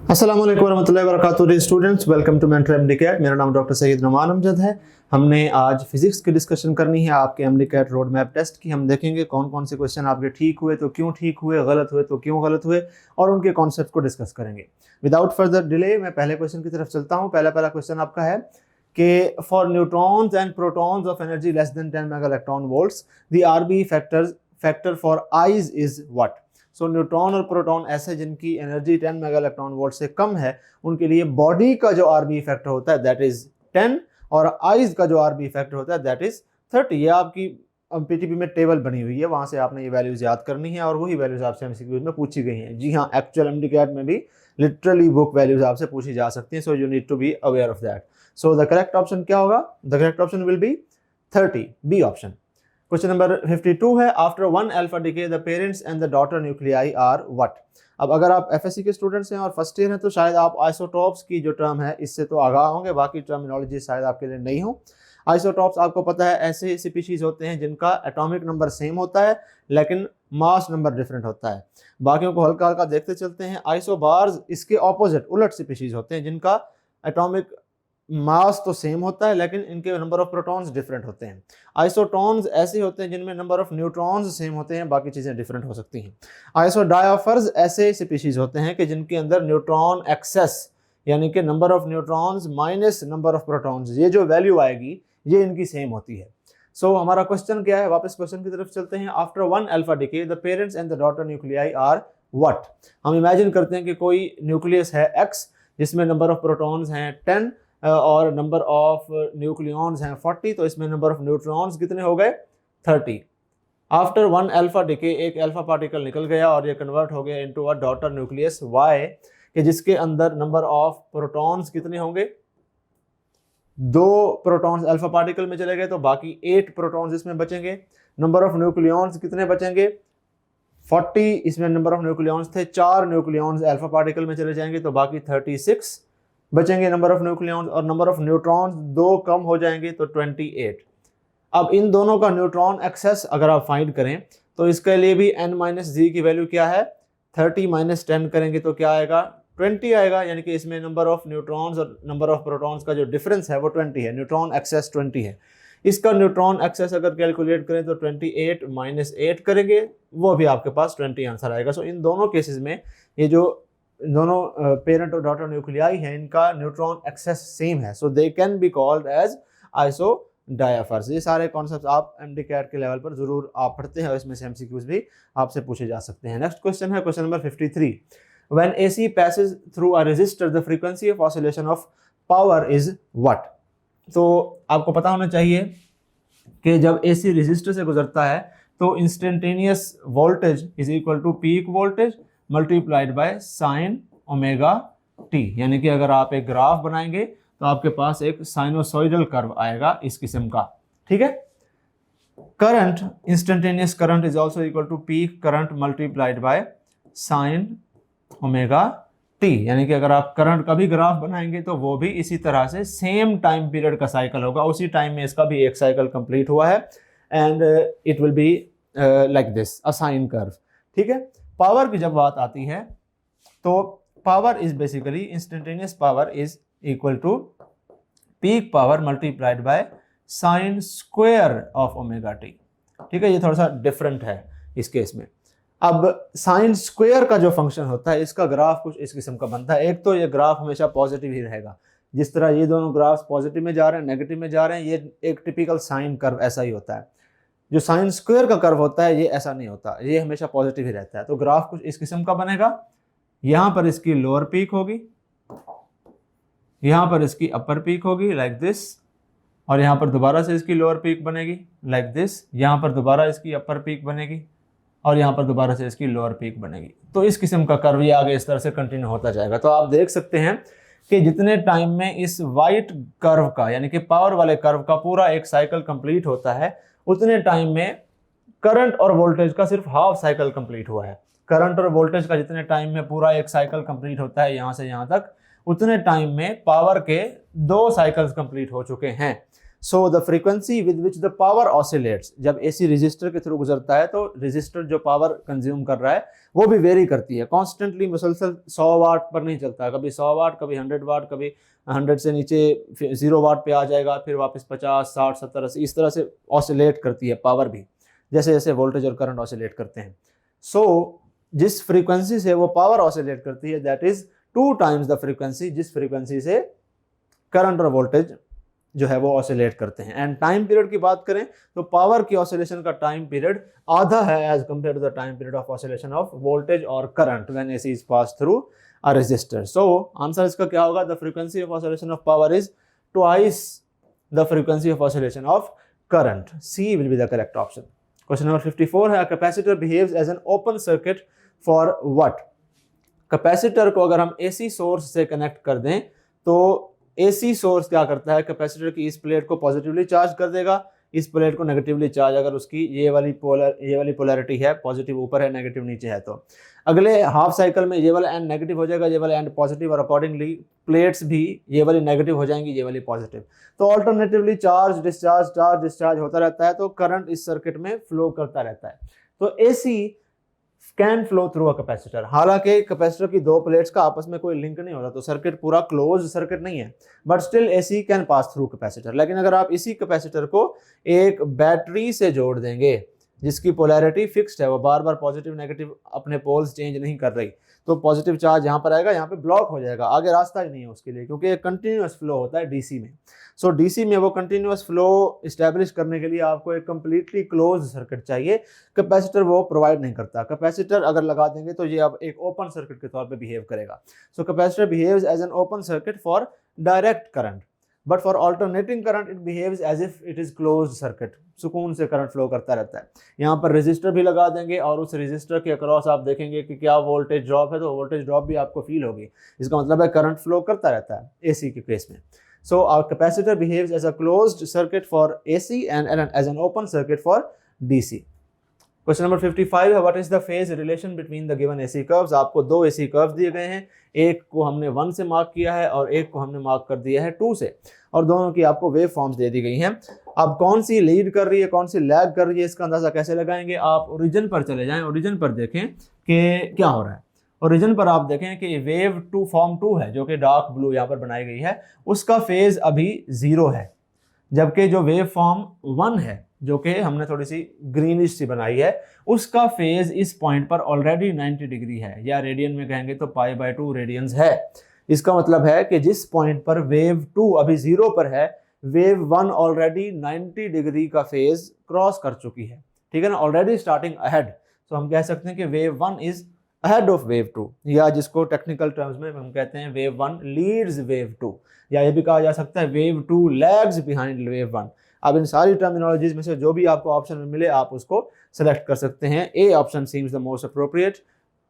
अस्सलाम वालेकुम warahmatullahi wabarakatuh students, welcome to mentor MDCAT. मेरा नाम डॉक्टर सैयद नुमान अमजद है। हमने आज फिजिक्स की डिस्कशन करनी है आपके एमडीकैट रोड मैप टेस्ट की। हम देखेंगे कौन कौन से क्वेश्चन आपके ठीक हुए तो क्यों ठीक हुए, गलत हुए तो क्यों गलत हुए, और उनके कॉन्सेप्ट को डिस्कस करेंगे। विदाउट फर्दर डिले मैं पहले क्वेश्चन की तरफ चलता हूँ। पहला क्वेश्चन आपका है कि for neutrons and protons of energy less than 10 mega electron volts the RB factor for eyes is what. So neutron और प्रोटॉन ऐसे जिनकी एनर्जी 10 मेगा इलेक्ट्रॉन वोल्ट से कम है, उनके लिए बॉडी का जो आरबी फैक्टर होता है दैट इज 10 और आइज का जो आरबी फैक्टर होता है दैट इज 30। ये आपकी पीटीपी में टेबल बनी हुई है, वहां से आपने ये वैल्यूज याद करनी है और वही वैल्यूज आपसे एमसीक्यूज में पूछी गई हैं। जी हाँ, एक्चुअल एमडीकैट में भी लिटरली बुक वैल्यूज आपसे पूछी जा सकती हैं। So you need to be aware of that. So the correct option क्या होगा? The correct option will be 30, B option. Question number 52 है after one alpha decay the parents and the daughter nuclei are what. अब अगर आप FSc के students हैं और first year हैं तो शायद आप आइसोटॉप्स की जो टर्म है इससे तो आगाह होंगे, बाकी टर्मिनोलॉजी शायद आपके लिए नहीं हो। आइसोटॉप्स आपको पता है ऐसे स्पीशीज होते हैं जिनका एटॉमिक नंबर सेम होता है लेकिन मास नंबर डिफरेंट होता है। बाकियों को हल्का हल्का देखते चलते हैं। आइसोबार्स इसके ऑपोजिट उलट स्पीशीज होते हैं जिनका एटॉमिक मास तो सेम होता है लेकिन इनके नंबर ऑफ प्रोटॉन्स डिफरेंट होते हैं। आइसोटॉन्स ऐसे होते हैं जिनमें नंबर ऑफ न्यूट्रॉन्स सेम होते हैं, बाकी चीज़ें डिफरेंट हो सकती हैं। आइसोडायोफर्स ऐसे स्पीशीज होते हैं कि जिनके अंदर न्यूट्रॉन एक्सेस यानी कि number of neutrons minus number of protons, ये जो वैल्यू आएगी ये इनकी सेम होती है। सो हमारा क्वेश्चन क्या है? वापस क्वेश्चन की तरफ चलते हैं। After one alpha decay the parents and the daughter nuclei are what. हम इमेजिन करते हैं कि कोई न्यूक्लियस है एक्स जिसमें नंबर ऑफ प्रोटॉन्स हैं 10 और नंबर ऑफ न्यूक्लियॉन्स हैं 40, तो इसमें नंबर ऑफ न्यूट्रॉन्स कितने हो गए? 30। आफ्टर वन अल्फा डिके एक अल्फा पार्टिकल निकल गया और ये कन्वर्ट हो गया into a daughter nucleus Y कि जिसके अंदर नंबर ऑफ प्रोटॉन्स कितने होंगे? 2 प्रोटॉन्स अल्फा पार्टिकल में चले गए तो बाकी 8 प्रोटॉन्स इसमें बचेंगे। नंबर ऑफ न्यूक्लियॉन्स कितने बचेंगे? 40। इसमें नंबर ऑफ न्यूक्लियॉन्स थे, 4 न्यूक्लियॉन्स अल्फा पार्टिकल में चले जाएंगे तो बाकी 36 बचेंगे नंबर ऑफ न्यूक्लियॉन्स, और नंबर ऑफ न्यूट्रॉन्स 2 कम हो जाएंगे तो 28। अब इन दोनों का न्यूट्रॉन एक्सेस अगर आप फाइंड करें तो इसके लिए भी n-z की वैल्यू क्या है? 30 माइनस 10 करेंगे तो क्या आएगा? 20 आएगा। यानी कि इसमें नंबर ऑफ न्यूट्रॉन्स और नंबर ऑफ प्रोटॉन्स का जो डिफरेंस है वो 20 है। न्यूट्रॉन एक्सेस 20 है। इसका न्यूट्रॉन एक्सेस अगर कैलकुलेट करें तो 28 माइनस 8 करेंगे, वो भी आपके पास 20 आंसर आएगा। सो इन दोनों केसेस में ये जो दोनों पेरेंट और डॉटर न्यूक्लियाई हैं इनका न्यूट्रॉन एक्सेस सेम है। So they can be called as isodiaphers. ये सारे कॉन्सेप्ट आप एमडीकैट के लेवल पर जरूर आप पढ़ते हैं और इसमें से एमसीक्यूज भी आपसे पूछे जा सकते हैं। नेक्स्ट क्वेश्चन है question number 53। When AC passes through a resistor the frequency of oscillation of power is what. तो आपको पता होना चाहिए कि जब एसी रेजिस्टर से गुजरता है तो instantaneous voltage is equal to peak voltage multiplied by sine omega t. यानी कि अगर आप एक ग्राफ बनाएंगे तो आपके पास एक साइनोसॉइडल कर्व आएगा इस किस्म का, ठीक है। Current, instantaneous current is also equal to peak current multiplied by sine omega t. यानी कि अगर आप करंट का भी ग्राफ बनाएंगे तो वो भी इसी तरह से सेम टाइम पीरियड का साइकिल होगा, उसी टाइम में इसका भी एक साइकिल कंप्लीट हुआ है and it will be like this a sine curve, ठीक है। पावर की जब बात आती है तो power is basically instantaneous power is equal to peak power multiplied by sine square of omega t, ठीक है। ये थोड़ा सा डिफरेंट है इस केस में। अब साइन स्क्वायर का जो फंक्शन होता है इसका ग्राफ कुछ इस किस्म का बनता है। एक तो ये ग्राफ हमेशा पॉजिटिव ही रहेगा, जिस तरह ये दोनों ग्राफ्स पॉजिटिव में जा रहे हैं नेगेटिव में जा रहे हैं, ये एक टिपिकल साइन कर्व ऐसा ही होता है। जो साइन स्क्वायर का कर्व होता है ये ऐसा नहीं होता, ये हमेशा पॉजिटिव ही रहता है। तो ग्राफ कुछ इस किस्म का बनेगा। यहां पर इसकी लोअर पीक होगी, यहां पर इसकी अपर पीक होगी लाइक दिस, और यहां पर दोबारा से इसकी लोअर पीक बनेगी लाइक दिस, यहां पर दोबारा इसकी अपर पीक बनेगी और यहां पर दोबारा से इसकी लोअर पीक बनेगी। तो इस किस्म का कर्व ये आगे इस तरह से कंटिन्यू होता जाएगा। तो आप देख सकते हैं कि जितने टाइम में इस वाइट कर्व का यानी कि पावर वाले कर्व का पूरा एक साइकिल कंप्लीट होता है, उतने टाइम में करंट और वोल्टेज का सिर्फ हाफ साइकिल कंप्लीट हुआ है। करंट और वोल्टेज का जितने टाइम में पूरा एक साइकिल कंप्लीट होता है यहां से यहां तक, उतने टाइम में पावर के 2 साइकिल्स कंप्लीट हो चुके हैं। So the frequency with which the power oscillates, जब एसी रजिस्टर के थ्रू गुजरता है तो रजिस्टर जो पावर कंज्यूम कर रहा है वो भी वेरी करती है, कॉन्स्टेंटली मुसलसल 100 वाट पर नहीं चलता, कभी 100 वाट, कभी 100 वाट, कभी 100 से नीचे 0 वाट पे आ जाएगा, फिर वापस 50, 60, 70, 80, इस तरह से ऑसिलेट करती है पावर भी, जैसे जैसे वोल्टेज और करंट ऑसिलेट करते हैं। सो जिस फ्रीक्वेंसी से वो पावर ऑसिलेट करती है that is 2 times the frequency जिस फ्रीक्वेंसी से करंट और वोल्टेज जो है वो ऑसिलेट करते हैं। एंड टाइम पीरियड की बात करें तो पावर की ऑसिलेशन का टाइम पीरियड आधा है as compare to the time period of oscillation of voltage और current when AC is pass through a resistor. So answer इसका क्या होगा? The frequency of oscillation of power is twice the frequency of oscillation of current. C will be the correct option. Question number 54 है, capacitor behaves as an open circuit for what? Capacitor को अगर हम AC source से connect कर दें तो AC source क्या करता है? कैपेसिटर की इस प्लेट को पॉजिटिवली चार्ज कर देगा, इस प्लेट को नेगेटिवली चार्ज, अगर उसकी ये वाली पोलैरिटी है, पॉजिटिव ऊपर है नेगेटिव नीचे है, तो अगले हाफ साइकिल में ये वाला एंड नेगेटिव हो जाएगा, ये वाला एंड पॉजिटिव, और अकॉर्डिंगली प्लेट्स भी ये वाली नेगेटिव हो जाएंगी, ये वाली पॉजिटिव। तो ऑल्टरनेटिवली चार्ज डिस्चार्ज होता रहता है, तो करंट इस सर्किट में फ्लो करता रहता है। तो AC can flow through a capacitor. हालांकि कैपेसिटर की दो प्लेट्स का आपस में कोई लिंक नहीं होता, तो सर्किट पूरा क्लोज सर्किट नहीं है, but still AC can pass through capacitor. लेकिन अगर आप इसी कैपेसिटर को एक बैटरी से जोड़ देंगे जिसकी पोलैरिटी फिक्स्ड है, वो बार बार पॉजिटिव नेगेटिव अपने पोल्स चेंज नहीं कर रही, तो पॉजिटिव चार्ज यहाँ पर आएगा, यहाँ पे ब्लॉक हो जाएगा, आगे रास्ता ही नहीं है उसके लिए, क्योंकि एक कंटिन्यूअस फ्लो होता है डीसी में। सो डीसी में वो कंटिन्यूअस फ्लो इस्टेब्लिश करने के लिए आपको एक कंप्लीटली क्लोज सर्किट चाहिए, कैपेसिटर वो प्रोवाइड नहीं करता। कैपेसिटर अगर लगा देंगे तो ये अब एक ओपन सर्किट के तौर पे बिहेव करेगा। So capacitor behaves as an open circuit for direct current, but for alternating current it behaves as if it is closed circuit, सुकून से करंट फ्लो करता रहता है। यहाँ पर रेजिस्टर भी लगा देंगे और उस रेजिस्टर के अक्रॉस आप देखेंगे कि क्या वोल्टेज ड्रॉप है, तो वोल्टेज ड्रॉप भी आपको फील होगी, इसका मतलब है करंट फ्लो करता रहता है एसी के केस में। So our capacitor behaves as a closed circuit for AC and as an open circuit for DC. Question number 55 है, what is the phase relation between the given AC curves? आपको दो AC curves दिए गए हैं, एक को हमने 1 से मार्क किया है और एक को हमने मार्क कर दिया है 2 से, और दोनों की आपको वेव फॉर्म्स दे दी गई हैं। अब कौन सी लीड कर रही है कौन सी लैग कर रही है, इसका अंदाजा कैसे लगाएंगे? आप ओरिजिन पर चले जाएं, ओरिजिन पर देखें कि क्या हो रहा है। ओरिजिन पर आप देखें कि वेव 2 फॉर्म 2 है जो कि डार्क ब्लू यहाँ पर बनाई गई है, उसका फेज अभी 0 है, जबकि जो वेव फॉर्म 1 है जो कि हमने थोड़ी सी ग्रीनिश सी बनाई है, उसका फेज इस पॉइंट पर ऑलरेडी 90 डिग्री है, या रेडियन में कहेंगे तो π/2 रेडियंस है। इसका मतलब है कि जिस पॉइंट पर वेव 2 अभी 0 पर है, वेव 1 ऑलरेडी 90 डिग्री का फेज क्रॉस कर चुकी है, ठीक है ना, ऑलरेडी स्टार्टिंग अहेड। तो हम कह सकते हैं कि wave 1 is ahead of wave 2, या जिसको टेक्निकल टर्म्स में हम कहते हैं wave 1 leads wave 2, या ये भी कहा जा सकता है wave 2 lags behind wave 1। अब इन सारी टर्मिनोलॉजीज में से जो भी आपको ऑप्शन में मिले आप उसको सेलेक्ट कर सकते हैं। A option seems the most appropriate,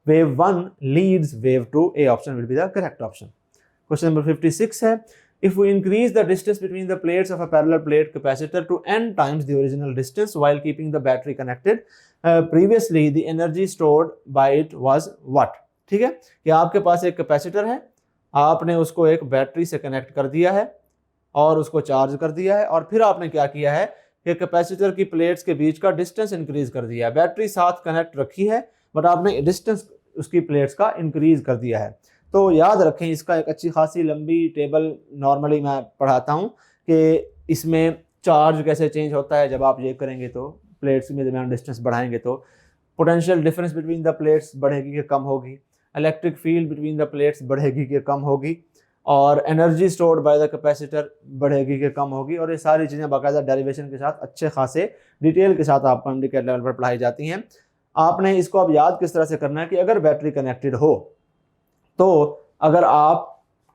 wave 1 leads wave 2, A option will be the correct option. Question number 56 है, if we increase the distance between the plates of a parallel plate capacitor to n times the original distance while keeping the battery connected, previously the energy stored by it was what? ठीक है कि आपके पास एक capacitor है, आपने उसको एक battery से कनेक्ट कर दिया है और उसको चार्ज कर दिया है, और फिर आपने क्या किया है कि कैपेसिटर की प्लेट्स के बीच का डिस्टेंस इंक्रीज कर दिया है। बैटरी साथ कनेक्ट रखी है बट आपने डिस्टेंस उसकी प्लेट्स का इंक्रीज कर दिया है। तो याद रखें, इसका एक अच्छी खासी लंबी टेबल नॉर्मली मैं पढ़ाता हूँ कि इसमें चार्ज कैसे चेंज होता है। जब आप ये करेंगे तो प्लेट्स में दरमियान डिस्टेंस बढ़ाएंगे तो potential difference between the plates बढ़ेगी कि कम होगी, electric field between the plates बढ़ेगी कि कम होगी, और energy stored by the capacitor बढ़ेगी कि कम होगी। और ये सारी चीज़ें बाकायदा डेरिवेशन के साथ अच्छे खासे डिटेल के साथ आपको इंडिकेट लेवल पर पढ़ाई जाती हैं। आपने इसको अब याद किस तरह से करना है कि अगर बैटरी कनेक्टेड हो तो अगर आप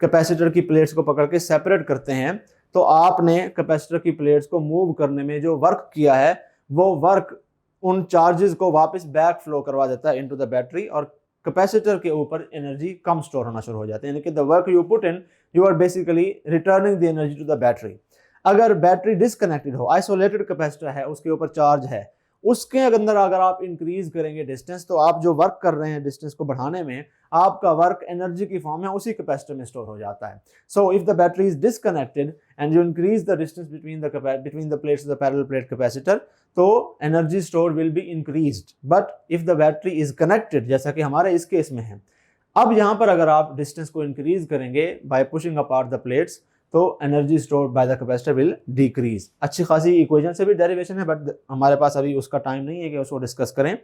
कैपेसिटर की प्लेट्स को पकड़ के सेपरेट करते हैं तो आपने कैपेसिटर की प्लेट्स को मूव करने में जो वर्क किया है वो वर्क उन चार्जेस को वापस बैक फ्लो करवा देता है इनटू द बैटरी, और कैपेसिटर के ऊपर एनर्जी कम स्टोर होना शुरू हो जाती है, यानी कि the work you put in you are basically returning the energy to the battery. अगर बैटरी डिसकनेक्टेड हो, आइसोलेटेड कैपेसिटर है, उसके ऊपर चार्ज है, उसके अंदर अगर आप इंक्रीज करेंगे डिस्टेंस, तो आप जो वर्क कर रहे हैं डिस्टेंस को बढ़ाने में, आपका वर्क एनर्जी की फॉर्म में उसी कैपेसिटर में स्टोर हो जाता है। So if the battery is disconnected and you increase the distance between the plates of the parallel plate capacitor, तो energy store will be increased. But if the battery is connected, जैसा कि हमारे इस case में है, अब यहाँ पर अगर आप डिस्टेंस को इंक्रीज करेंगे by pushing apart the plates, तो energy stored by the capacitor will decrease. अच्छी खासी इक्वेशन से भी डेरिवेशन है, बट हमारे पास अभी उसका टाइम नहीं है कि उसको डिस्कस करें।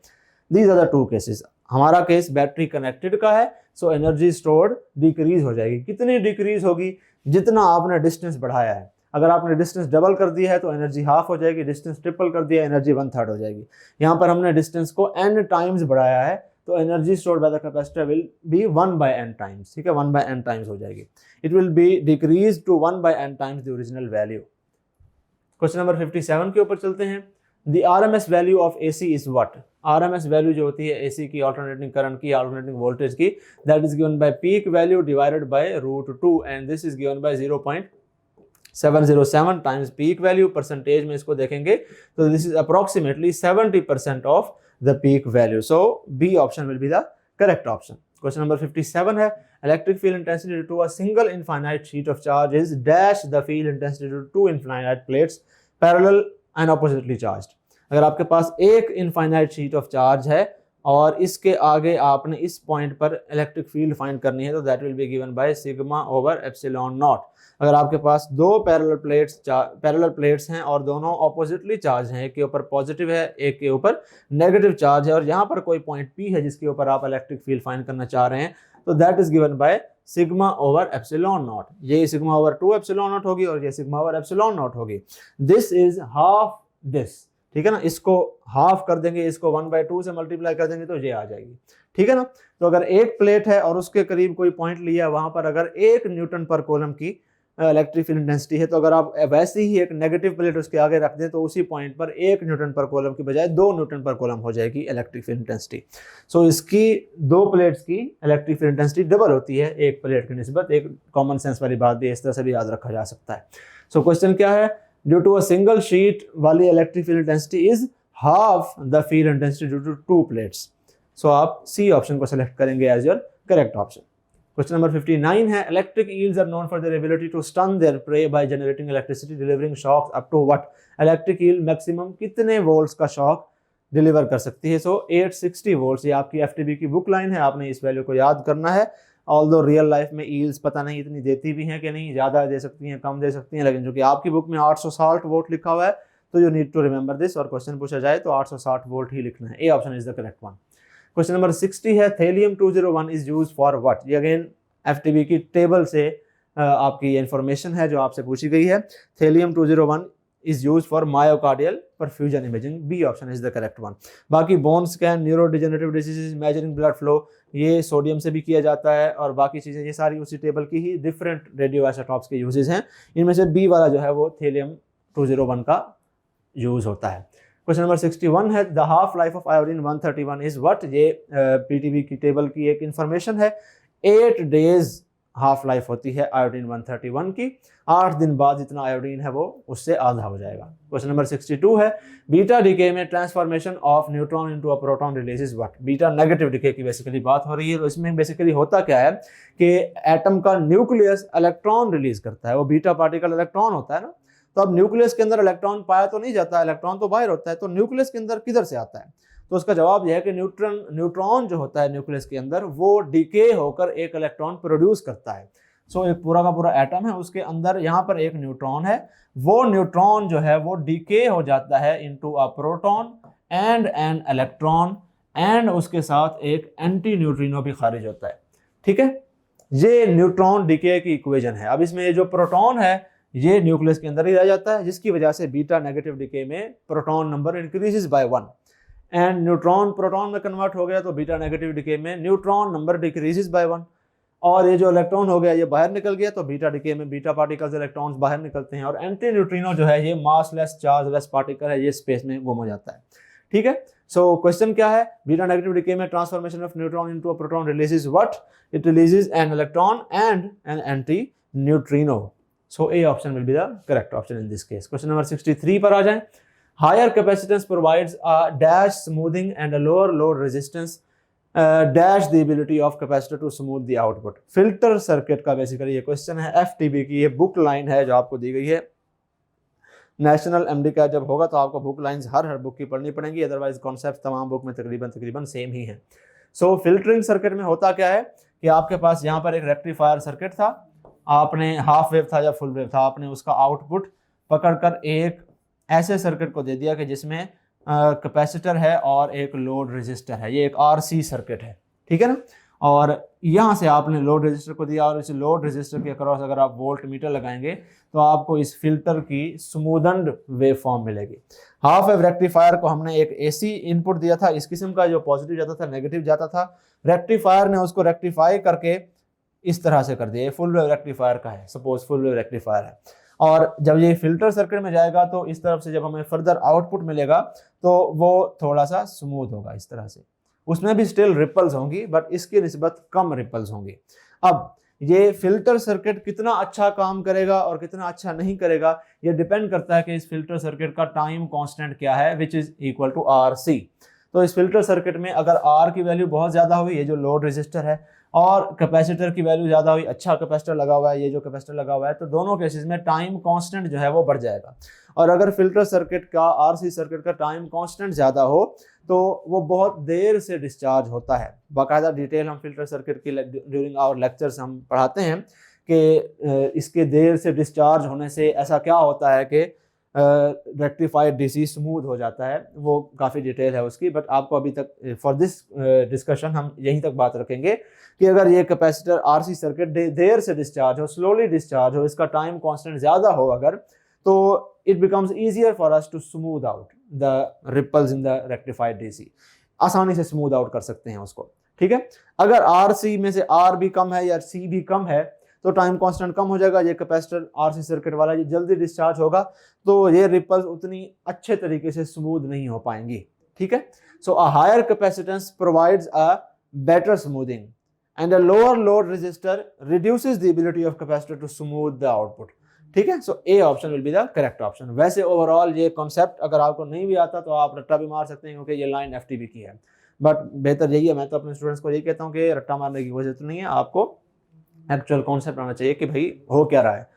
These are the two cases. हमारा केस बैटरी कनेक्टेड का है, सो एनर्जी स्टोर्ड डिक्रीज हो जाएगी। कितनी डिक्रीज होगी? जितना आपने डिस्टेंस बढ़ाया है। अगर आपने डिस्टेंस डबल कर दिया है तो एनर्जी हाफ हो जाएगी, डिस्टेंस ट्रिपल कर दिया एनर्जी 1/3 हो जाएगी। यहाँ पर हमने डिस्टेंस को n टाइम्स बढ़ाया है, तो energy stored by the capacitor will be 1/n times. ठीक है, 1/n टाइम्स हो जाएगी। It will be decrease to 1/n times the original value. Question number 57 के ऊपर चलते हैं। The RMS value of AC is what? RMS value जो होती है AC की, ऑल्टरनेटिंग करंट की, ऑल्टरनेटिंग वोल्टेज की, that is given by peak value divided by √2 and this is given bye 0.707 times peak value. Percentage में इसको देखेंगे तो this is approximately 70% of the peak value. So B option will be the correct option. Question number 57 है, electric field intensity to a single infinite sheet of charge is dash the field intensity to two infinite plates parallel and oppositely charged. अगर आपके पास एक infinite sheet of charge है और इसके आगे आपने इस पॉइंट पर इलेक्ट्रिक फील्ड फाइंड करनी है, तो that will be given by sigma over epsilon not. अगर आपके पास दो पैरेलल प्लेट्स हैं और दोनों ऑपोजिटली चार्ज हैं, एक के ऊपर पॉजिटिव है एक के ऊपर नेगेटिव चार्ज है, और यहाँ पर कोई पॉइंट P है जिसके ऊपर आप इलेक्ट्रिक फील्ड फाइंड करना चाह रहे हैं, तो that is given by sigma over epsilon not. ये सिग्मा ओवर 2 एप्सिलॉन नॉट होगी और ये सिग्मा ओवर एप्सिलॉन नॉट होगी। This is half this. ठीक है ना, इसको हाफ कर देंगे, इसको 1/2 से मल्टीप्लाई कर देंगे तो ये आ जाएगी। ठीक है ना, तो अगर एक प्लेट है और उसके करीब कोई पॉइंट लिया, वहां पर अगर 1 न्यूटन पर कूलम की इलेक्ट्रिक फील्ड इंटेंसिटी है, तो अगर आप वैसे ही एक नेगेटिव प्लेट उसके आगे रख दें तो उसी पॉइंट पर 1 न्यूटन पर कूलम की बजाय 2 न्यूटन पर कूलम हो जाएगी इलेक्ट्रिक फील्ड इंटेंसिटी। सो इसकी दो प्लेट्स की इलेक्ट्रिक फील्ड इंटेंसिटी डबल होती है एक प्लेट की निस्बत। एक कॉमन सेंस वाली बात भी इस तरह से भी याद रखा जा सकता है। सो क्वेश्चन क्या है? Due to a single sheet वाली electric field intensity is half the field intensity due to 2 plates. So आप सी ऑप्शन को सेलेक्ट करेंगे as your correct option. Question number 59 है, electric eels are known for their ability to stun their prey by generating electricity delivering shocks up to what? Electric eel maximum कितने volts का shock deliver कर सकती है? So 860 volts. ये आपकी FTB की book line है, आपने इस वैल्यू को याद करना है। ऑल्दो रियल लाइफ में ईल्स पता नहीं इतनी देती भी हैं कि नहीं, ज़्यादा दे सकती हैं कम दे सकती हैं, लेकिन जो कि आपकी बुक में 860 वोल्ट लिखा हुआ है, तो you need to remember this. और क्वेश्चन पूछा जाए तो 860 वोल्ट ही लिखना है। A option is the correct one. Question number 60 है, thallium 201 is use for what? ये अगेन FTB की टेबल से आपकी इंफॉर्मेशन है जो आपसे पूछी गई है। Thallium 201 is use for myocardial perfusion imaging. B option is the correct one. बाकी bone scan, neuro degenerative diseases, measuring blood flow, ये सोडियम से भी किया जाता है, और बाकी चीज़ें ये सारी उसी टेबल की ही डिफरेंट रेडियो आइसोटॉप्स के यूजेस हैं। इनमें से बी वाला जो है वो थेलियम 201 का यूज होता है। क्वेश्चन नंबर 61 है, the half life of iodine 131 is what? ये PTB की टेबल की एक इंफॉर्मेशन है। 8 डेज हाफ लाइफ होती है आयोडीन 131 की। 8 दिन बाद जितना आयोडीन है वो उससे आधा हो जाएगा। क्वेश्चन नंबर 62 है, बीटा डीके में transformation of neutron into a proton releases what? Beta negative decay की बेसिकली बात हो रही है। तो इसमें बेसिकली होता क्या है कि एटम का न्यूक्लियस इलेक्ट्रॉन रिलीज करता है, वो बीटा पार्टिकल इलेक्ट्रॉन होता है ना। तो अब न्यूक्लियस के अंदर इलेक्ट्रॉन पाया तो नहीं जाता, इलेक्ट्रॉन तो बाहर होता है, तो न्यूक्लियस के अंदर किधर से आता है? तो उसका जवाब यह है कि न्यूट्रॉन जो होता है न्यूक्लियस के अंदर, वो डीके होकर एक इलेक्ट्रॉन प्रोड्यूस करता है। सो एक पूरा का पूरा एटम है, उसके अंदर यहाँ पर एक न्यूट्रॉन है, वो न्यूट्रॉन जो है वो डीके हो जाता है into a proton and N electron, and उसके साथ एक एंटी न्यूट्रिनो भी खारिज होता है। ठीक है, ये न्यूट्रॉन डीके की इक्वेशन है। अब इसमें जो प्रोटॉन है ये न्यूक्लियस के अंदर ही रह जाता है, जिसकी वजह से बीटा नेगेटिव डीके में proton number increases by 1 and neutron proton में कन्वर्ट हो गया, तो बीटा नेगेटिव डीके में न्यूट्रॉन नंबर डिक्रीजेस बाय 1। और ये जो इलेक्ट्रॉन हो गया ये बाहर निकल गया, तो बीटा डीके में बीटा पार्टिकल्स इलेक्ट्रॉन्स बाहर निकलते हैं, और एंटी न्यूट्रिनो जो है ये मासलेस चार्जलेस पार्टिकल है, ये स्पेस में गुम हो जाता है। ठीक है, सो क्वेश्चन क्या है? बीटा नेगेटिव डीके में transformation of neutron into a proton releases what? It releases an electron and an anti neutrino. So A option will be the correct option in this case. Question number 63 पर आ जाएं। Higher capacitance provides a dash smoothing and a lower load resistance dash the ability of capacitor to smooth the output. Filter circuit का basically ये question है, FTB की ये book line है जो आपको दी गई है। नेशनल एमडी का जब होगा तो आपको बुक लाइंस हर बुक की पढ़नी पड़ेंगी, अदरवाइज कॉन्सेप्ट तमाम बुक में तकरीबन सेम ही है। सो फिल्टरिंग सर्किट में होता क्या है कि आपके पास यहाँ पर एक रेक्टिफायर सर्किट था, आपने हाफ वेव था या फुल वेव था, आपने उसका आउटपुट पकड़कर एक ऐसे सर्किट को दे दिया कि जिसमें कैपेसिटर है और एक लोड रेजिस्टर है, ये एक आरसी सर्किट है, ठीक है ना। और यहाँ से आपने लोड रेजिस्टर को दिया और इस लोड रेजिस्टर के अक्रॉस अगर आप वोल्ट मीटर लगाएंगे तो आपको इस फिल्टर की स्मूदन्ड वेव फॉर्म मिलेगी। हाफ वेव रेक्टिफायर को हमने एक एसी इनपुट दिया था, इस किस्म का, जो पॉजिटिव जाता था नेगेटिव जाता था। रेक्टिफायर ने उसको रेक्टिफाई करके इस तरह से कर दिया, ये फुल वेव रेक्टिफायर का है, सपोज फुल वेव रेक्टिफायर है। और जब ये फिल्टर सर्किट में जाएगा तो इस तरफ से जब हमें फर्दर आउटपुट मिलेगा तो वो थोड़ा सा स्मूथ होगा इस तरह से, उसमें भी स्टिल रिपल्स होंगी बट इसकी निस्बत कम रिपल्स होंगी। अब ये फिल्टर सर्किट कितना अच्छा काम करेगा और कितना अच्छा नहीं करेगा ये डिपेंड करता है कि इस फिल्टर सर्किट का टाइम कांस्टेंट क्या है, which is equal to RC। तो इस फिल्टर सर्किट में अगर R की वैल्यू बहुत ज़्यादा हुई, ये जो लोड रेजिस्टर है, और कैपेसिटर की वैल्यू ज़्यादा हुई, अच्छा कैपेसिटर लगा हुआ है, ये जो कैपेसिटर लगा हुआ है, तो दोनों केसेस में टाइम कांस्टेंट जो है वो बढ़ जाएगा। और अगर फिल्टर सर्किट का, RC सर्किट का टाइम कांस्टेंट ज़्यादा हो तो वो बहुत देर से डिस्चार्ज होता है। बाकायदा डिटेल हम फिल्टर सर्किट की ड्यूरिंग आवर लेक्चर्स हम पढ़ाते हैं कि इसके देर से डिस्चार्ज होने से ऐसा क्या होता है कि रेक्टिफाइड डीसी स्मूथ हो जाता है, वो काफ़ी डिटेल है उसकी, बट आपको अभी तक फॉर दिस डिस्कशन हम यहीं तक बात रखेंगे कि अगर ये कैपेसिटर RC सर्किट देर से डिस्चार्ज हो, स्लोली डिस्चार्ज हो, इसका टाइम कांस्टेंट ज़्यादा हो अगर, तो it becomes easier for us to smooth out the ripples in the rectified DC, आसानी से स्मूथ आउट कर सकते हैं उसको, ठीक है। अगर RC में से R भी कम है या C भी कम है तो टाइम कांस्टेंट कम हो जाएगा, ये कैपेसिटर RC सर्किट वाला ये जल्दी डिस्चार्ज होगा तो ये रिपल्स उतनी अच्छे तरीके से स्मूथ नहीं हो पाएंगी, ठीक है। So a higher capacitance provides a better smoothing and a lower load resistor reduces the ability of capacitor to smooth the output, ठीक है। So A option will be the correct option. वैसे overall ये concept अगर आपको नहीं भी आता तो आप रट्टा भी मार सकते हैं क्योंकि ये लाइन एफटीबी की है, बट बेहतर यही है, मैं तो अपने स्टूडेंट्स को यही कहता हूँ कि रट्टा मारने की वजह तो नहीं है, आपको एक्चुअल कॉन्सेप्ट आना चाहिए कि भाई हो क्या रहा है।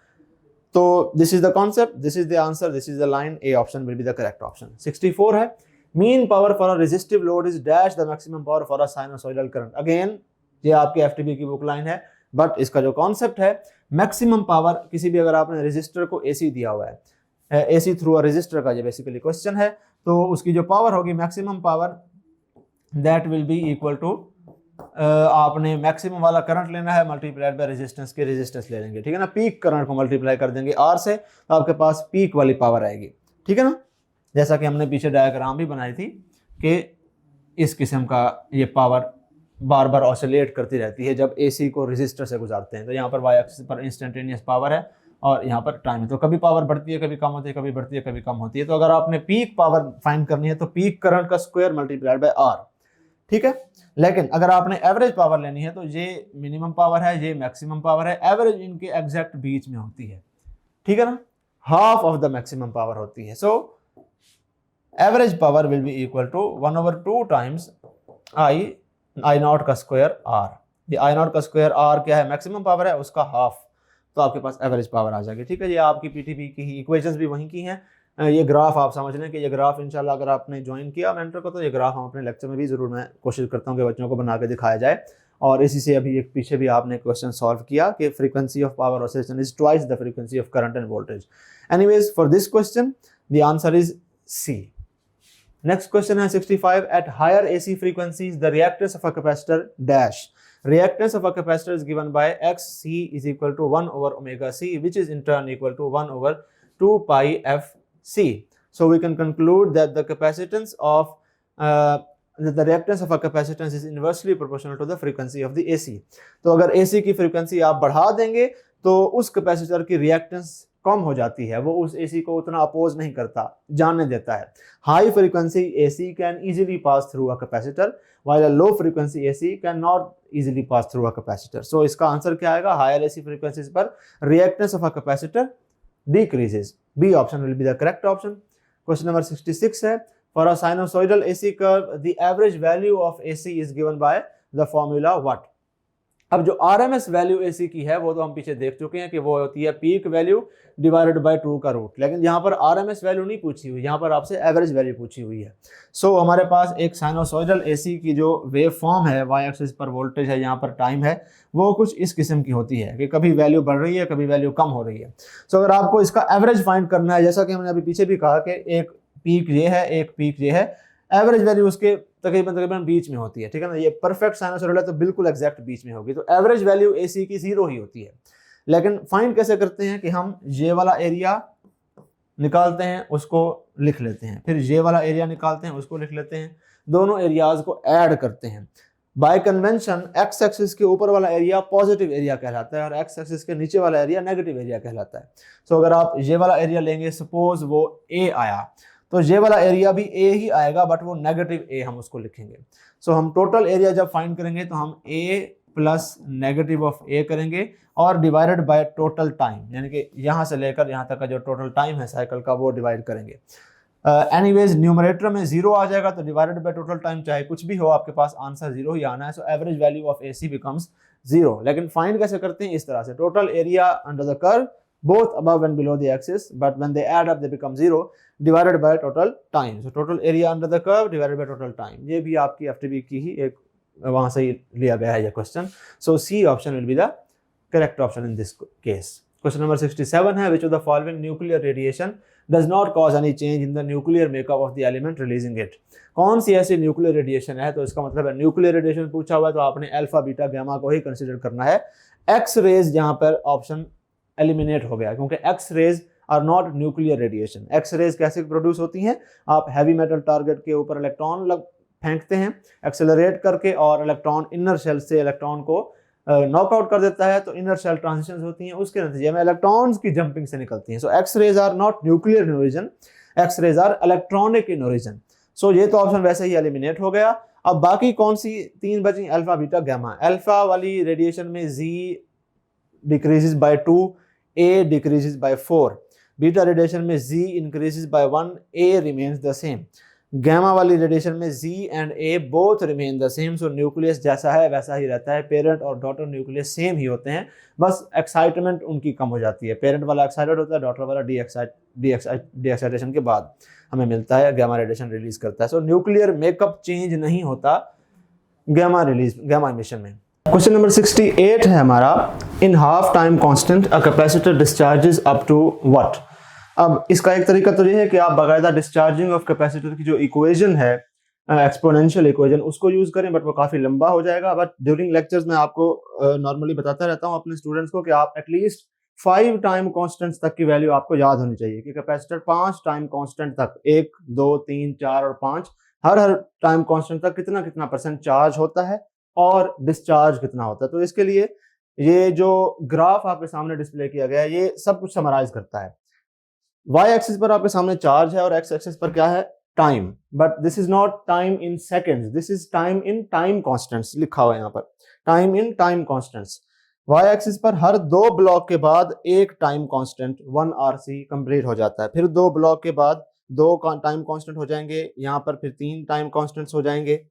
तो this is the concept, this is the answer, this is the line, A option will be the correct option. 64 है, mean power for a resistive load is dash the maximum power for a sinusoidal current. Again ये आपकी एफटीबी की book line है, but इसका जो concept है maximum power, किसी भी अगर आपने रेजिस्टर को एसी दिया हुआ है, एसी थ्रू अ रेजिस्टर का ये बेसिकली क्वेश्चन है, तो उसकी जो पावर होगी maximum power that will be equal to, आपने मैक्सिमम वाला करंट लेना है मल्टीप्लाइड बाय रेजिस्टेंस के रेजिस्टेंस ले लेंगे, ठीक है ना। पीक करंट को मल्टीप्लाई कर देंगे R से तो आपके पास पीक वाली पावर आएगी, ठीक है ना। जैसा कि हमने पीछे डायग्राम भी बनाई थी कि इस किस्म का ये पावर बार बार ऑसिलेट करती रहती है जब AC को रेजिस्टर से गुजारते हैं। तो यहाँ पर वाई एक्सिस पर इंस्टेंटेनियस पावर है और यहाँ पर टाइम है, तो कभी पावर बढ़ती है, कभी कम होती है, कभी बढ़ती है, कभी कम होती है। तो अगर आपने पीक पावर फाइंड करनी है तो पीक करंट का स्क्वायर मल्टीप्लाइड बाय R, ठीक है। लेकिन अगर आपने एवरेज पावर लेनी है तो ये मिनिमम पावर है, ये मैक्सिमम पावर है, एवरेज इनके एग्जैक्ट बीच में होती है, ठीक है ना, half of the maximum power होती है। So average power will be equal to 1/2 times I naught का स्क्वायर R। ये आई नॉट का स्क्वायर R क्या है, मैक्सिमम पावर है, उसका हाफ, तो आपके पास एवरेज पावर आ जाएगी, ठीक है। ये आपकी पीटीपी की ही इक्वेशंस भी वहीं की हैं। ये ग्राफ आप समझ लें कि ये ग्राफ इंशाल्लाह अगर आपने ज्वाइन किया मेंटर को तो ये ग्राफ हम अपने लेक्चर में भी ज़रूर, मैं कोशिश करता हूँ कि बच्चों को बना के दिखाया जाए। और इसी से अभी एक पीछे भी आपने क्वेश्चन सॉल्व किया कि frequency of power oscillation is twice the frequency of current and voltage. Anyways for this question the answer is C। Next question है 65, at higher AC frequencies the reactance of a capacitor dash, reactance of a capacitor is given by XC is equal to 1 over omega C, which is in turn equal to 1 over 2 pi FC. So we can conclude that the capacitance of the reactance of a capacitance is inversely proportional to the frequency of the AC. तो अगर AC की frequency आप बढ़ा देंगे तो उस capacitor की reactance कम हो जाती है, वो उस AC को उतना अपोज नहीं करता, जाने देता है। High frequency AC can easily pass through a capacitor while a low frequency AC can not easily pass through a capacitor. So इसका आंसर क्या आएगा, हायर AC फ्रीक्वेंसीज पर reactance of a capacitor decreases। B option will be the correct option। Question number 66 है, for a sinusoidal AC curve the average value of AC is given by the formula what. अब जो RMS value AC की है वो तो हम पीछे देख चुके हैं कि वो होती है पीक वैल्यू डिवाइडेड बाय 2 का रूट, लेकिन यहाँ पर RMS वैल्यू नहीं पूछी हुई, यहाँ पर आपसे एवरेज वैल्यू पूछी हुई है। सो हमारे पास एक साइनोसॉइडल AC की जो वेव फॉर्म है, y एक्सिस पर वोल्टेज है, यहाँ पर टाइम है, वो कुछ इस किस्म की होती है कि कभी वैल्यू बढ़ रही है, कभी वैल्यू कम हो रही है। सो अगर आपको इसका एवरेज फाइंड करना है, जैसा कि हमने अभी पीछे भी कहा कि एक पीक ये है, एक पीक ये है, एवरेज वैल्यू उसके तकरीबन बीच में होती है, ठीक है ना। ये परफेक्ट साइनोसॉइडल है तो बिल्कुल एग्जैक्ट बीच में होगी, तो एवरेज वैल्यू AC की 0 ही होती है। लेकिन फाइंड कैसे करते हैं कि हम ये वाला एरिया निकालते हैं, उसको लिख लेते हैं, फिर ये वाला एरिया निकालते हैं, उसको लिख लेते हैं, दोनों एरियाज को ऐड करते हैं। बाय कन्वेंशन एक्स एक्सिस के ऊपर वाला एरिया पॉजिटिव एरिया कहलाता है और एक्स एक्सिस के नीचे वाला एरिया नेगेटिव एरिया कहलाता है। सो अगर आप ये वाला एरिया लेंगे, सपोज वो A आया, तो ये वाला एरिया भी A ही आएगा, बट वो नेगेटिव A हम उसको लिखेंगे। सो हम टोटल एरिया जब फाइंड करेंगे तो हम A plus negative of A करेंगे और डिवाइडेड बाय टोटल टाइम, यानी कि यहाँ से लेकर यहाँ तक का जो टोटल टाइम है साइकिल का वो डिवाइड करेंगे। एनीवेज न्यूमरेटर में 0 आ जाएगा तो डिवाइडेड बाय टोटल टाइम चाहे कुछ भी हो आपके पास आंसर 0 ही आना है। So average value of AC becomes 0। लेकिन फाइंड कैसे करते हैं? इस तरह से, total area under the curve both above and below the axis, but when they add up they become 0 divided by total time. So total area under the curve divided by total time. ये भी आपकी FTB की ही एक वहाँ से ही लिया गया है ये question. So C option will be the correct option in this case. Question number 67 है, which of the following nuclear radiation does not cause any change in the nuclear makeup of the element releasing it? कौन सी ऐसी nuclear radiation है? तो इसका मतलब है nuclear radiation पूछा हुआ है तो आपने अल्फा बीटा गामा को ही कंसीडर करना है। एक्स रेज यहाँ पर ऑप्शन एलिमिनेट हो गया क्योंकि X rays are not nuclear radiation. X rays कैसे प्रोड्यूस होती हैं? आप हैवी मेटल टारगेट के ऊपर इलेक्ट्रॉन फेंकते हैं एक्सेलरेट करके और इलेक्ट्रॉन इनर शेल से इलेक्ट्रॉन को नॉकआउट कर देता है, तो इनर शेल ट्रांजिशंस होती हैं, उसके नतीजे में इलेक्ट्रॉन्स की जंपिंग से निकलती हैं। So X rays are not nuclear in origin, X rays are electronic in origin. So ये तो ऑप्शन वैसे ही एलिमिनेट हो गया। अब बाकी कौन सी 3 बची? Alpha beta gamma. अल्फा वाली रेडिएशन में Z decreases by 2, A decreases by 4. Beta radiation में Z increases by 1, A remains the same. Gamma वाली रेडिएशन में Z and A both remain the same. So nucleus जैसा है वैसा ही रहता है, पेरेंट और डॉटर न्यूक्लियस सेम ही होते हैं, बस एक्साइटमेंट उनकी कम हो जाती है। पेरेंट वाला एक्साइटेड होता है, डॉटर वाला डी एक्साइटेशन के बाद हमें मिलता है, गामा रेडिएशन रिलीज करता है। सो न्यूक्लियर मेकअप चेंज नहीं होता गामा एमिशन में। क्वेश्चन नंबर 68 है हमारा, in half time constant a capacitor discharges up to what. अब इसका एक तरीका तो ये है कि आप बाकायदा डिस्चार्जिंग ऑफ कैपेसिटर की जो इक्वेशन है, एक्सपोनेंशियल इक्वेशन, उसको यूज करें, बट वो काफी लंबा हो जाएगा। बट ड्यूरिंग लेक्चर्स में आपको नॉर्मली बताता रहता हूँ अपने स्टूडेंट्स को कि आप एटलीस्ट 5 टाइम कांस्टेंट्स तक की वैल्यू आपको याद होनी चाहिए कि कैपेसिटर 5 टाइम कांस्टेंट तक, 1, 2, 3, 4 और 5, हर टाइम कांस्टेंट तक कितना कितना परसेंट चार्ज होता है और डिस्चार्ज कितना होता है। तो इसके लिए ये जो ग्राफ आपके सामने डिस्प्ले किया गया है ये सब कुछ समराइज करता है। y एक्सिस पर आपके सामने चार्ज है और x एक्सिस पर क्या है? Time. But this is not time in seconds, this is time in time constants लिखा हुआ है यहाँ पर, time in time constants. y axis पर हर 2 ब्लॉक के बाद एक टाइम कांस्टेंट 1 RC कंप्लीट हो जाता है, फिर 2 ब्लॉक के बाद 2 टाइम कांस्टेंट हो जाएंगे, यहाँ पर फिर 3 टाइम कांस्टेंट्स हो जाएंगे,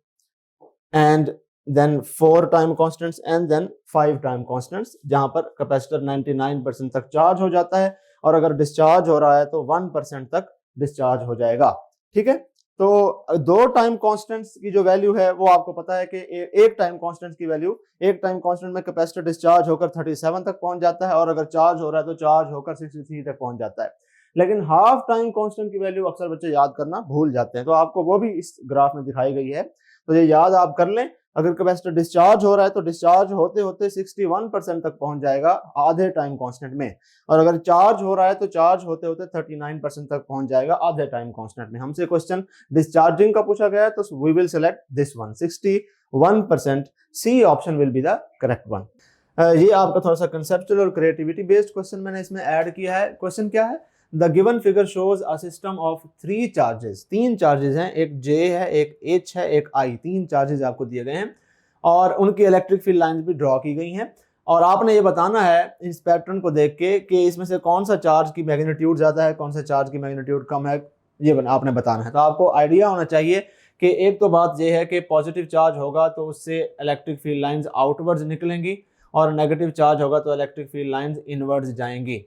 and then 4 time constants and then 5 time constants, जहां पर कैपेसिटर 99% तक चार्ज हो जाता है और अगर डिस्चार्ज हो रहा है तो 1% तक डिस्चार्ज हो जाएगा। ठीक है, तो 2 टाइम कांस्टेंट्स की जो वैल्यू है वो आपको पता है कि एक टाइम कांस्टेंट की वैल्यू, एक टाइम कांस्टेंट में कैपेसिटर डिस्चार्ज होकर 37 तक पहुंच जाता है और अगर चार्ज हो रहा है तो चार्ज होकर 63 तक पहुंच जाता है। लेकिन हाफ टाइम कांस्टेंट की वैल्यू अक्सर बच्चे याद करना भूल जाते हैं, तो आपको वो भी इस ग्राफ में दिखाई गई है, तो ये याद आप कर लें। अगर कैपेसिटर डिस्चार्ज हो रहा है तो डिस्चार्ज होते होते 61% तक पहुंच जाएगा आधे टाइम कांस्टेंट में, और अगर चार्ज हो रहा है तो चार्ज होते होते 39% तक पहुंच जाएगा आधे टाइम कांस्टेंट में। हमसे क्वेश्चन डिस्चार्जिंग का पूछा गया है तो we will select this one, 61%। C option will be the correct one. ये आपका थोड़ा सा कंसेप्चुअल और क्रिएटिविटी बेस्ड क्वेश्चन मैंने इसमें ऐड किया है। क्वेश्चन क्या है? The given figure shows a system of 3 charges. 3 charges हैं, एक J है, एक H है, एक I। 3 चार्जेस आपको दिए गए हैं और उनकी इलेक्ट्रिक फील्ड लाइंस भी ड्रॉ की गई हैं और आपने ये बताना है इस पैटर्न को देख के कि इसमें से कौन सा चार्ज की मैग्नीट्यूड ज्यादा है, कौन सा चार्ज की मैग्नीट्यूड कम है, ये आपने बताना है। तो आपको आइडिया होना चाहिए कि एक तो बात ये है कि पॉजिटिव चार्ज होगा तो उससे इलेक्ट्रिक फील्ड लाइंस आउटवर्ड्स निकलेंगी और नेगेटिव चार्ज होगा तो इलेक्ट्रिक फील्ड लाइंस इनवर्ड्स जाएंगी।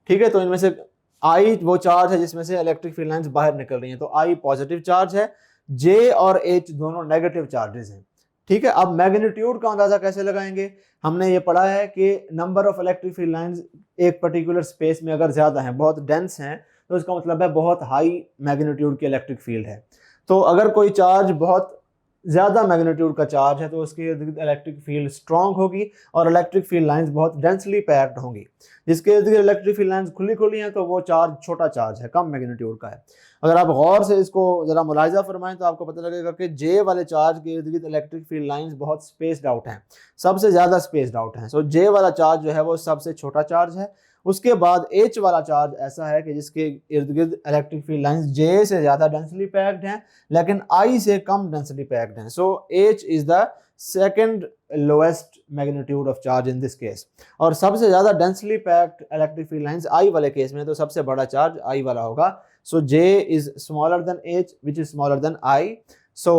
ठीक है, तो इनमें से आई वो चार्ज है जिसमें से इलेक्ट्रिक फील्ड लाइंस बाहर निकल रही हैं, तो आई पॉजिटिव चार्ज है, जे और एच दोनों नेगेटिव चार्जेस हैं। ठीक है, अब मैग्नीट्यूड का अंदाजा कैसे लगाएंगे? हमने ये पढ़ा है कि number of electric field lines एक पर्टिकुलर स्पेस में अगर ज्यादा है, बहुत डेंस हैं, तो इसका मतलब है बहुत हाई मैग्नीट्यूड की इलेक्ट्रिक फील्ड है। तो अगर कोई चार्ज बहुत ज़्यादा मैग्नीट्यूड का चार्ज है तो उसके इर्द गिर्द इलेक्ट्रिक फील्ड स्ट्रांग होगी और इलेक्ट्रिक फील्ड लाइंस बहुत डेंसली पैक्ड होंगी। जिसके इर्द गिर्द इलेक्ट्रिक फील्ड लाइंस खुली खुली हैं तो वो चार्ज छोटा चार्ज है, कम मैग्नीट्यूड का है। अगर आप गौर से इसको ज़रा मुलाहिजा फरमाएं तो आपको पता लगेगा कि जे वाले चार्ज के इर्द गिर्द इलेक्ट्रिक फील्ड लाइंस बहुत स्पेस्ड आउट हैं, सबसे ज़्यादा स्पेस्ड आउट हैं। सो जे वाला चार्ज जो है वो सबसे छोटा चार्ज है। उसके बाद एच वाला चार्ज ऐसा है कि जिसके इर्द गिर्द इलेक्ट्रिक फील्ड लाइंस जे से ज़्यादा डेंसली पैक्ड हैं लेकिन आई से कम डेंसली पैक्ड हैं। So H is the second lowest magnitude of charge in this case. और सबसे ज़्यादा densely packed electric field lines I वाले केस में, तो सबसे बड़ा चार्ज आई वाला होगा। So J is smaller than H which is smaller than I. So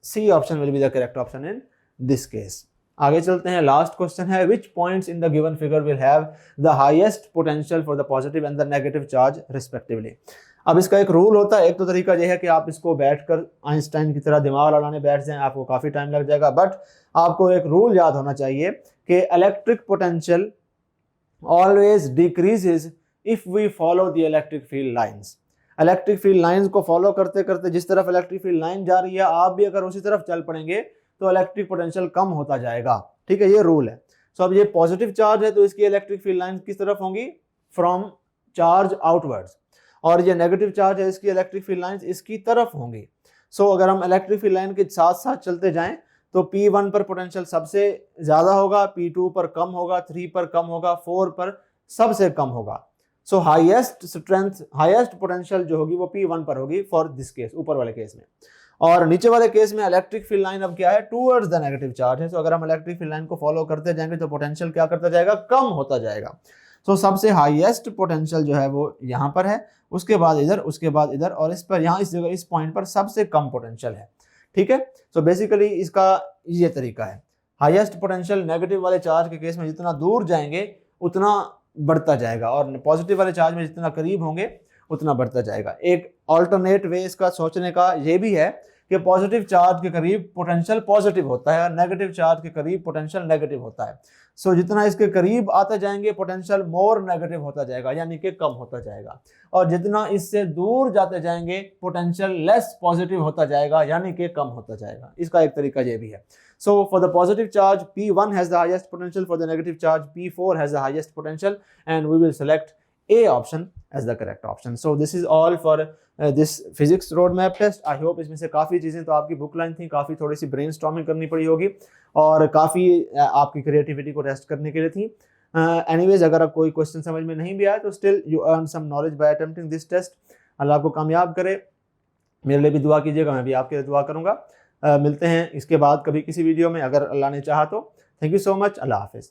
C option will be the correct option in this case. आगे चलते हैं, लास्ट क्वेश्चन है which points in the given figure will have the highest potential for the positive and the negative charge respectively. अब इसका एक rule होता है, एक तो तरीका यह है कि आप इसको बैठकर आइंस्टाइन की तरह दिमाग लड़ाने बैठ जाएं, आपको काफ़ी टाइम लग जाएगा, बट आपको एक रूल याद होना चाहिए कि electric potential always decreases if we follow the electric field lines. Electric field lines को फॉलो करते करते जिस तरफ इलेक्ट्रिक फील्ड लाइन जा रही है आप भी अगर उसी तरफ चल पड़ेंगे तो इलेक्ट्रिक पोटेंशियल कम होता जाएगा। ठीक है, ये रूल है। सो अब ये पॉजिटिव चार्ज है तो इसकी इलेक्ट्रिक फील्ड लाइंस किस तरफ होंगी? From charge outwards. और ये नेगेटिव चार्ज है, इसकी इलेक्ट्रिक फील्ड लाइंस इसकी तरफ होंगी। सो अगर हम इलेक्ट्रिक फील्ड लाइन के साथ साथ चलते जाएं तो P1 पर पोटेंशियल सबसे ज्यादा होगा, P2 पर कम होगा, 3 पर कम होगा, 4 पर सबसे कम होगा। सो हाईएस्ट स्ट्रेंथ, हाईएस्ट पोटेंशियल जो होगी वो P1 पर होगी फॉर दिस केस, ऊपर वाले केस में। और नीचे वाले केस में इलेक्ट्रिक फील्ड लाइन अब क्या है? टूवर्ड्स द नेगेटिव चार्ज है। तो अगर हम इलेक्ट्रिक फील्ड लाइन को फॉलो करते जाएंगे तो पोटेंशियल क्या करता जाएगा? कम होता जाएगा। तो सबसे हाईएस्ट पोटेंशियल जो है वो यहाँ पर है, उसके बाद इधर, उसके बाद इधर, और इस पर यहाँ इस जगह इस पॉइंट पर सबसे कम पोटेंशियल है। ठीक है, सो बेसिकली इसका ये तरीका है। हाईएस्ट पोटेंशियल नेगेटिव वाले चार्ज के केस में जितना दूर जाएंगे उतना बढ़ता जाएगा और पॉजिटिव वाले चार्ज में जितना करीब होंगे उतना बढ़ता जाएगा। एक ऑल्टरनेट वे इसका सोचने का ये भी है कि पॉजिटिव चार्ज के करीब पोटेंशियल पॉजिटिव होता है और नेगेटिव चार्ज के करीब पोटेंशियल नेगेटिव होता है। सो जितना इसके करीब आते जाएंगे पोटेंशियल मोर नेगेटिव होता जाएगा, यानी कि कम होता जाएगा, और जितना इससे दूर जाते जाएंगे पोटेंशियल लेस पॉजिटिव होता जाएगा, यानी कि कम होता जाएगा। इसका एक तरीका ये भी है। So for the positive charge, P1 has the highest potential. For the negative charge, P4 has the highest potential, and we will select A option as the correct option. So this is all for this physics roadmap test. I hope इसमें से काफ़ी चीज़ें तो आपकी book line थी, काफ़ी थोड़ी सी brainstorming करनी पड़ी होगी और काफ़ी आपकी क्रिएटिविटी को टेस्ट करने के लिए थी। एनीवेज अगर आप कोई क्वेश्चन समझ में नहीं भी आया तो still you earn some knowledge by attempting this test. Allah आपको कामयाब करे, मेरे लिए भी दुआ कीजिएगा, मैं भी आपके लिए दुआ करूँगा। मिलते हैं इसके बाद कभी किसी वीडियो में अगर अल्लाह ने चाहा तो। थैंक यू सो मच, अल्लाह हाफिज़।